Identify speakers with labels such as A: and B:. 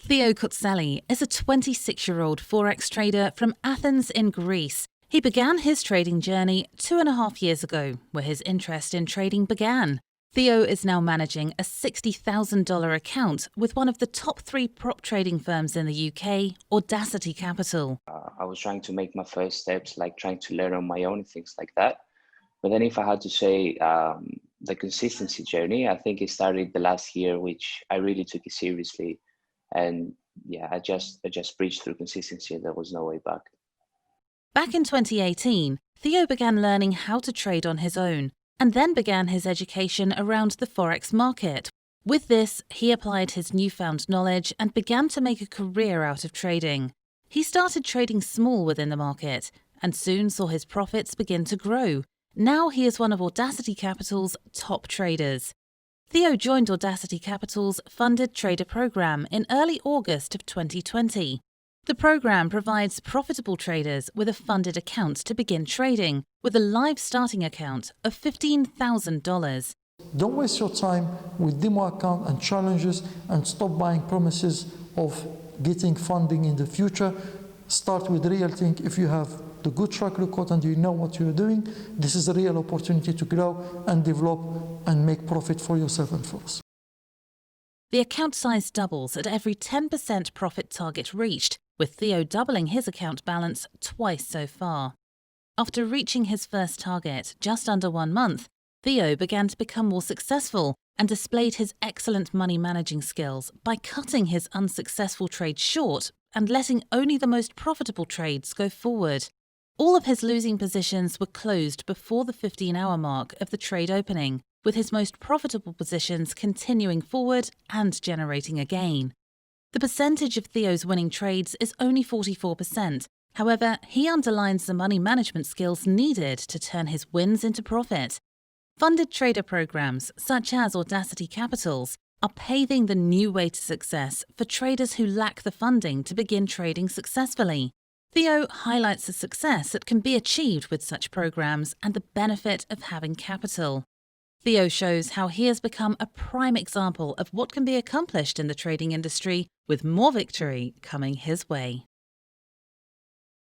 A: Theo is a 26-year-old Forex trader from Athens in Greece. He began his trading journey 2.5 years ago, where his interest in trading began. Theo is now managing a $60,000 account with one of the top 3 prop trading firms in the UK, AudaCity Capital.
B: I was trying to make my first steps, like trying to learn on my own and things like that. But then if I had to say the consistency journey, I think it started the last year, which I really took it seriously. And yeah, I just preached through consistency and there was no way back.
A: Back in 2018, Theo began learning how to trade on his own and then began his education around the Forex market. With this, he applied his newfound knowledge and began to make a career out of trading. He started trading small within the market and soon saw his profits begin to grow. Now he is one of AudaCity Capital's top traders. Theo joined AudaCity Capital's funded trader program in early August of 2020. The program provides profitable traders with a funded account to begin trading, with a live starting account of $15,000.
C: Don't waste your time with demo account and challenges and stop buying promises of getting funding in the future. Start with real thing. If you have the good track record and you know what you're doing, this is a real opportunity to grow and develop and make profit for yourself and for us.
A: The account size doubles at every 10% profit target reached, with Theo doubling his account balance twice so far. After reaching his first target just under 1 month, Theo began to become more successful and displayed his excellent money managing skills by cutting his unsuccessful trades short and letting only the most profitable trades go forward. All of his losing positions were closed before the 15-hour mark of the trade opening, with his most profitable positions continuing forward and generating a gain. The percentage of Theo's winning trades is only 44%. However, he underlines the money management skills needed to turn his wins into profit. Funded trader programs, such as AudaCity Capital's, are paving the new way to success for traders who lack the funding to begin trading successfully. Theo highlights the success that can be achieved with such programs and the benefit of having capital. Theo shows how he has become a prime example of what can be accomplished in the trading industry, with more victory coming his way.